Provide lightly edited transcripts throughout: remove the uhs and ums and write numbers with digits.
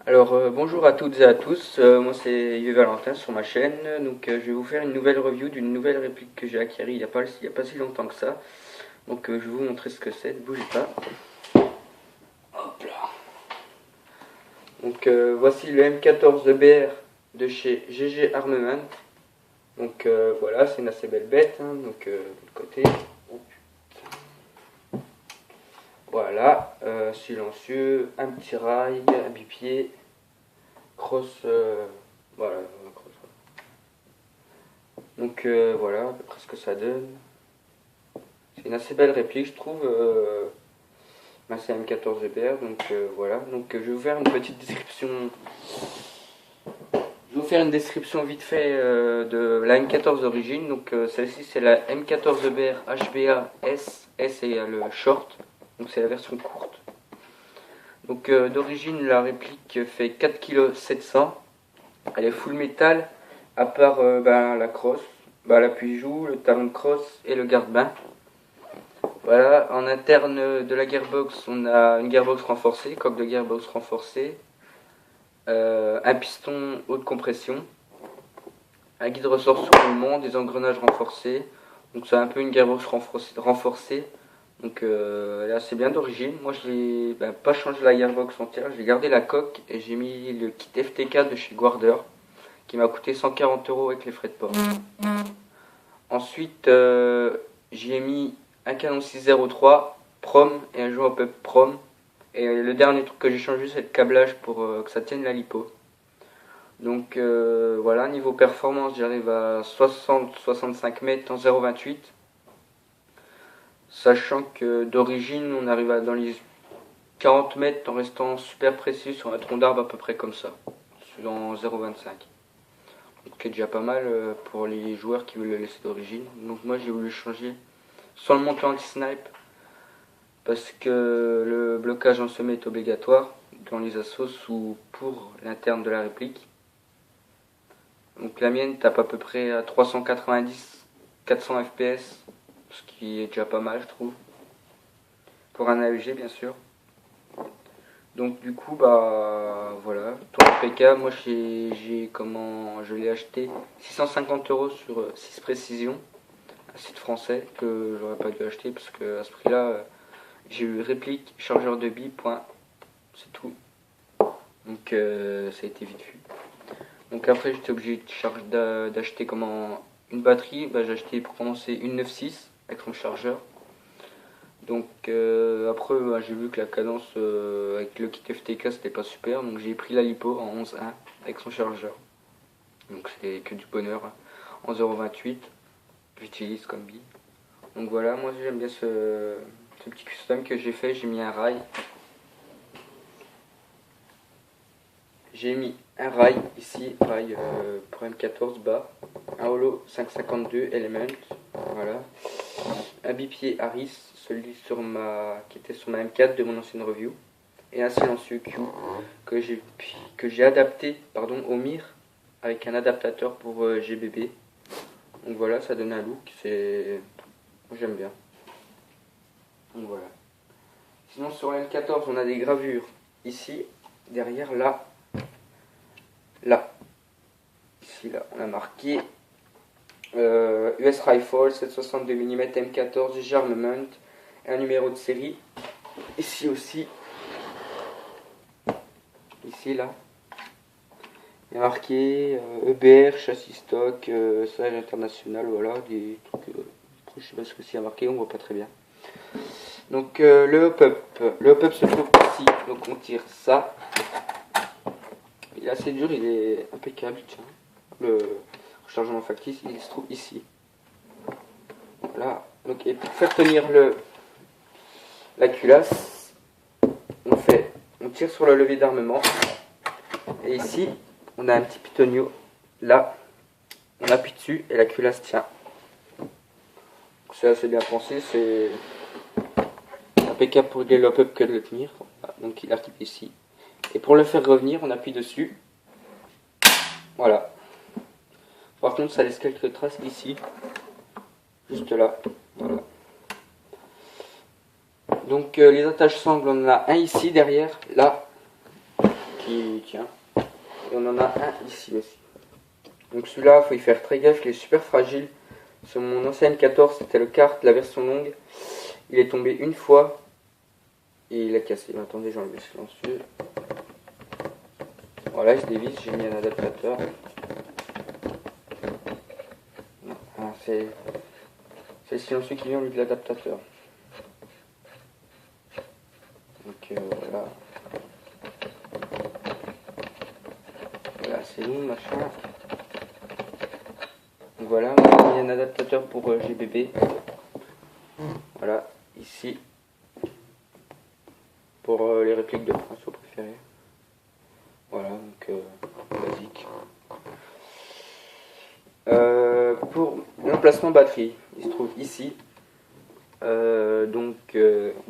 Alors bonjour à toutes et à tous, moi c'est Yves Valentin sur ma chaîne, donc je vais vous faire une nouvelle review d'une nouvelle réplique que j'ai acquérie il y a pas si longtemps que ça. Donc je vais vous montrer ce que c'est, ne bougez pas. Hop là. Donc voici le M14BR de chez GG Armament. Donc voilà, c'est une assez belle bête, hein. Donc de l'autre côté. Voilà, silencieux, un petit rail, un bipied, cross, voilà, cross. Donc voilà, à peu près ce que ça donne. C'est une assez belle réplique, je trouve. C'est M14BR, donc voilà. Donc je vais vous faire une petite description. Je vais vous faire une description vite fait de la M14 d'origine. Donc celle-ci c'est la M14BR HBA S. S est le short, donc c'est la version courte. Donc d'origine la réplique fait 4,7 kg. Elle est full métal, à part la crosse, l'appui-joue, le talon de crosse et le garde-bain. Voilà, en interne de la gearbox, on a une gearbox renforcée, coque de gearbox renforcée, un piston haute compression, un guide ressort sous roulement, des engrenages renforcés. Donc c'est un peu une gearbox renforcée. Donc elle est assez bien d'origine. Moi je n'ai pas changé la gearbox entière, j'ai gardé la coque et j'ai mis le kit FTK de chez Guarder qui m'a coûté 140 € avec les frais de port. Ensuite j'y ai mis un canon 603 Prom et un joint up Prom. Et le dernier truc que j'ai changé c'est le câblage pour que ça tienne la lipo. Donc voilà, niveau performance j'arrive à 60-65 mètres en 0,28. Sachant que d'origine on arrive dans les 40 mètres en restant super précis sur un tronc d'arbre à peu près comme ça, en 0,25. Donc c'est déjà pas mal pour les joueurs qui veulent le laisser d'origine. Donc moi j'ai voulu changer sans le montant anti-snipe parce que le blocage en sommet est obligatoire dans les assos ou pour l'interne de la réplique. Donc la mienne tape à peu près à 390-400 fps, ce qui est déjà pas mal je trouve, pour un AEG bien sûr. Donc du coup voilà, ton APK, moi je l'ai acheté 650 € sur 6 Précision, un site français que j'aurais pas dû acheter parce que à ce prix là j'ai eu réplique, chargeur de billes, point, c'est tout. Donc ça a été vite vu. Donc après j'étais obligé d'acheter une batterie, j'ai acheté pour commencer une 9.6 avec son chargeur. Donc après j'ai vu que la cadence avec le kit FTK c'était pas super, donc j'ai pris la lipo en 11.1 avec son chargeur. Donc c'est que du bonheur, hein. En 0.28 j'utilise comme bille. Donc voilà, moi j'aime bien ce petit custom que j'ai fait. J'ai mis un rail. J'ai mis un rail ici, rail pour M14 bas, un holo 552 Element, voilà, un bipied Harris, celui qui était sur ma M4 de mon ancienne review, et un silencieux Q que j'ai adapté au MIR avec un adaptateur pour GBB. Donc voilà, ça donne un look, j'aime bien. Donc voilà. Sinon sur la M14 on a des gravures ici, derrière, là. Ici là, on a marqué US Rifle 762 mm M14 GG Armament et un numéro de série. Ici aussi, ici là, il y a marqué EBR, châssis stock, sage international, voilà, des trucs. Je sais pas ce que c'est marqué, on voit pas très bien. Donc le hop-up se trouve ici, donc on tire ça. Il est assez dur, il est impeccable, tiens. Le rechargement factice, il se trouve ici. Voilà. Donc, et pour faire tenir la culasse, on tire sur le levier d'armement. Et ici, on a un petit pitonio. Là, on appuie dessus et la culasse tient. C'est assez bien pensé, c'est impeccable pour régler le hop-up que de le tenir. Voilà. Donc il arrive ici. Et pour le faire revenir, on appuie dessus. Voilà. Par contre, ça laisse quelques traces ici. Juste là. Voilà. Donc les attaches sangles, on en a un ici derrière, là, qui tient. Et on en a un ici aussi. Donc celui-là, il faut y faire très gaffe, il est super fragile. Sur mon ancienne 14, c'était le kart, la version longue. Il est tombé une fois et il a cassé. Attendez, j'enlève le silencieux. Voilà, il se dévisse, j'ai mis un adaptateur. Ah, c'est le silencieux qui vient au lieu de l'adaptateur. Donc voilà. Voilà, c'est long, machin. Donc voilà, on a mis un adaptateur pour GBB. Voilà, ici. Pour les répliques de pinceau préférés. Voilà, donc basique. Pour l'emplacement batterie, il se trouve ici. On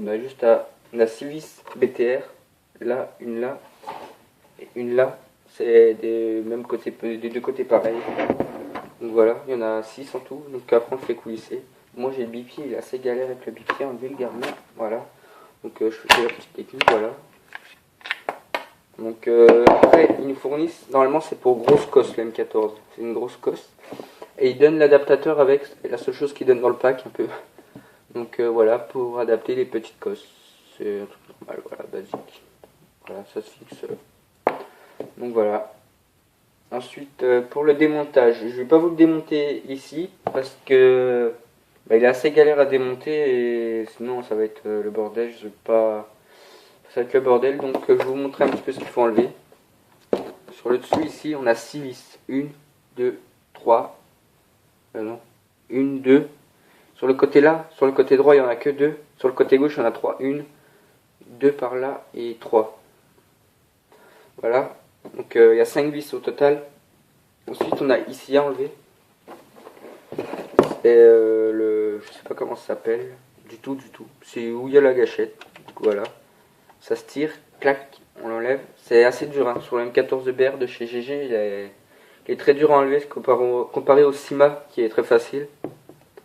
a juste on a 6 vis BTR, là, une là, et une là. C'est des mêmes côtés, des deux côtés pareils. Donc voilà, il y en a 6 en tout. Donc après on fait coulisser. Moi j'ai le bipied, il est assez galère avec le bipied, enlever le garnement. Voilà. Donc je fais la petite technique, voilà. Donc après ils nous fournissent, normalement c'est pour grosse cosse le M14, c'est une grosse cosse. Et ils donnent l'adaptateur avec, c'est la seule chose qu'ils donnent dans le pack un peu. Donc voilà, pour adapter les petites cosses. C'est un truc normal, voilà, basique. Voilà, ça se fixe. Donc voilà. Ensuite, pour le démontage, je vais pas vous le démonter ici, parce que il est assez galère à démonter, et sinon ça va être le bordel, je vais pas... Ça va être le bordel, donc je vais vous montrer un petit peu ce qu'il faut enlever. Sur le dessous ici, on a 6 vis. 1, 2, 3. Non. 1, 2. Sur le côté là, sur le côté droit, il n'y en a que 2. Sur le côté gauche, il y en a 3. 1, 2 par là et 3. Voilà. Donc il y a 5 vis au total. Ensuite, on a ici à enlever. Et je sais pas comment ça s'appelle. Du tout. C'est où il y a la gâchette. Donc voilà. Ça se tire, clac, on l'enlève. C'est assez dur, hein. Sur le M14BR de chez GG, il est très dur à enlever comparé au Sima qui est très facile.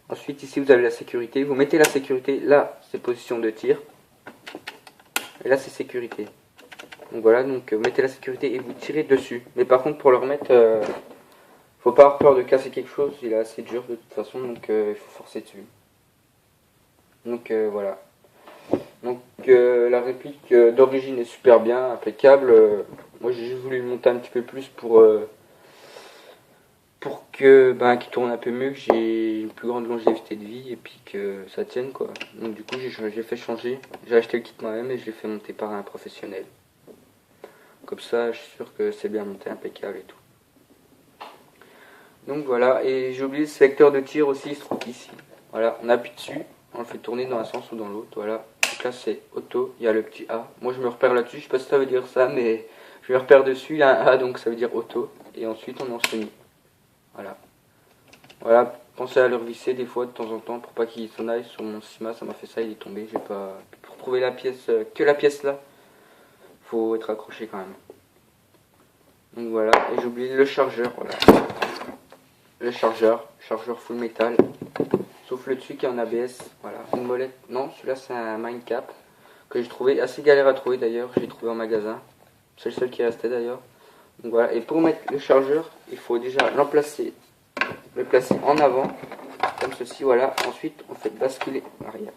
Ensuite ici vous avez la sécurité, vous mettez la sécurité, là c'est position de tir. Et là c'est sécurité. Donc voilà, donc vous mettez la sécurité et vous tirez dessus. Mais par contre pour le remettre, faut pas avoir peur de casser quelque chose, il est assez dur de toute façon, donc il faut forcer dessus. Donc voilà. Donc la réplique d'origine est super bien, impeccable. Moi j'ai juste voulu le monter un petit peu plus pour que qu'il tourne un peu mieux, que j'ai une plus grande longévité de vie et puis que ça tienne quoi. Donc du coup j'ai fait changer, j'ai acheté le kit moi-même et je l'ai fait monter par un professionnel. Comme ça je suis sûr que c'est bien monté, impeccable et tout. Donc voilà, et j'ai oublié le sélecteur de tir aussi, il se trouve ici. Voilà, on appuie dessus, on le fait tourner dans un sens ou dans l'autre, voilà. Donc là c'est auto, il y a le petit A. Moi je me repère là-dessus, je sais pas si ça veut dire ça, mais je me repère dessus, il y a un A donc ça veut dire auto. Et ensuite on est en semi. Voilà. Voilà, pensez à le revisser des fois de temps en temps pour pas qu'il s'en aille. Sur mon Sima ça m'a fait ça, il est tombé. J'ai pas. Pour trouver la pièce, que la pièce là, faut être accroché quand même. Donc voilà, et j'ai oublié le chargeur, voilà. Le chargeur full métal. Sauf le dessus qui est en ABS, voilà, une molette, non celui-là c'est un Mindcap que j'ai trouvé assez galère à trouver d'ailleurs, j'ai trouvé en magasin, c'est le seul qui restait d'ailleurs. Donc voilà, et pour mettre le chargeur, il faut déjà le placer en avant, comme ceci, voilà, ensuite on fait basculer arrière,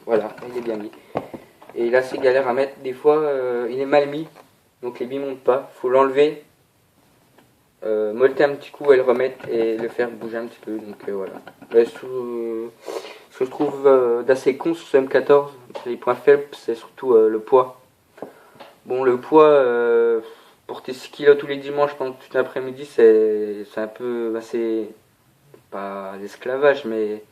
voilà, il est bien mis. Et là c'est galère à mettre, des fois il est mal mis, donc les billes montent pas, faut l'enlever. Molleter un petit coup et le remettre et le faire bouger un petit peu, donc voilà. Ce que je trouve d'assez con sur ce M14, les points faibles, c'est surtout le poids. Bon, le poids, porter 6 kilos tous les dimanches pendant toute l'après-midi, c'est un peu, c'est pas l'esclavage, mais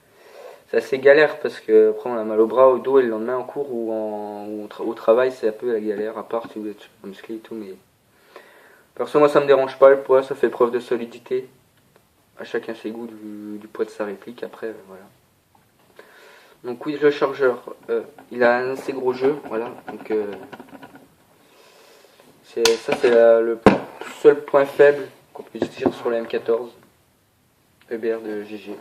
c'est assez galère parce que après on a mal au bras, au dos et le lendemain en cours ou au travail, c'est un peu la galère, à part si vous êtes musclé et tout, mais perso, moi ça me dérange pas le poids, ça fait preuve de solidité. À chacun ses goûts du poids de sa réplique, après voilà. Donc oui, le chargeur, il a un assez gros jeu, voilà. Donc c'est le seul point faible qu'on puisse dire sur la M14 EBR de GG.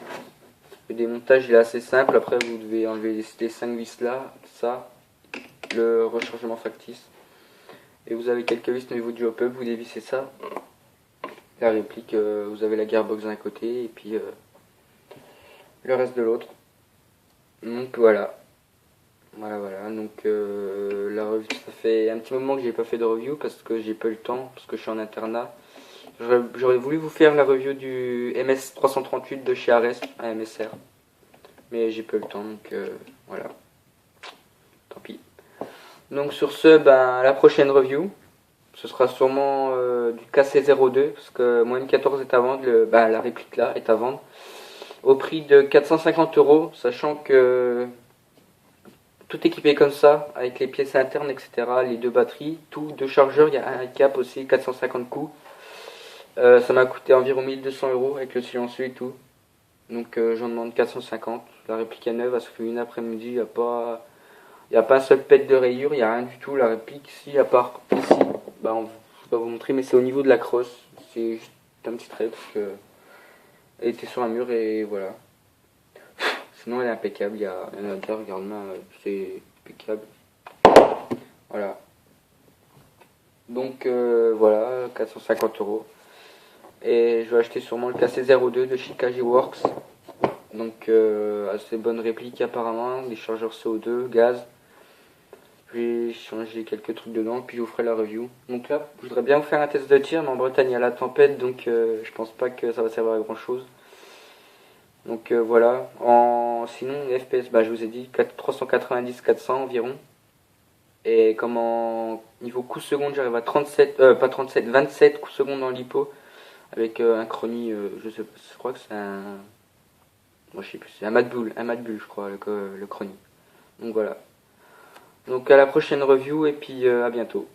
Le démontage il est assez simple, après vous devez enlever les 5 vis là, ça, le rechargement factice. Et vous avez quelques vis au niveau du hop-up, vous dévissez ça. La réplique, vous avez la gearbox d'un côté et puis le reste de l'autre. Donc voilà. Voilà. Donc la review, ça fait un petit moment que j'ai pas fait de review parce que j'ai pas eu le temps, parce que je suis en internat. J'aurais voulu vous faire la review du MS338 de chez Ares, un MSR. Mais j'ai pas eu le temps, donc voilà. Tant pis. Donc sur ce, ben, à la prochaine review. Ce sera sûrement du KC02, parce que moins 14 est à vendre, la réplique là est à vendre. Au prix de 450 euros, sachant que tout équipé comme ça, avec les pièces internes, etc., les deux batteries, tout, deux chargeurs, il y a un cap aussi, 450 coups. Ça m'a coûté environ 1200 euros avec le silencieux et tout. Donc j'en demande 450. La réplique est neuve, elle se fait une après-midi, il n'y a pas un seul pet de rayure, il n'y a rien du tout. La réplique, si, à part ici, bah, je vais vous montrer, mais c'est au niveau de la crosse. C'est juste un petit trait parce que elle était sur un mur et voilà. Sinon, elle est impeccable. Il y a un adhère, regarde-moi, c'est impeccable. Voilà. Donc voilà, 450 euros. Et je vais acheter sûrement le KC02 de chez KG Works. Donc assez bonne réplique apparemment, des chargeurs CO2, gaz. Je vais changer quelques trucs dedans, puis je vous ferai la review. Donc là, je voudrais bien vous faire un test de tir, mais en Bretagne il y a la tempête, donc je pense pas que ça va servir à grand chose. Donc voilà. Sinon, FPS, bah, je vous ai dit 390-400 environ. Et comme en niveau coups secondes, j'arrive à 37, pas 37, 27 coups secondes en lipo. Avec un chrony, je sais pas, je crois que c'est un. Moi je sais plus, c'est un Mad Bull, je crois, le chrony. Donc voilà. Donc à la prochaine review et puis à bientôt.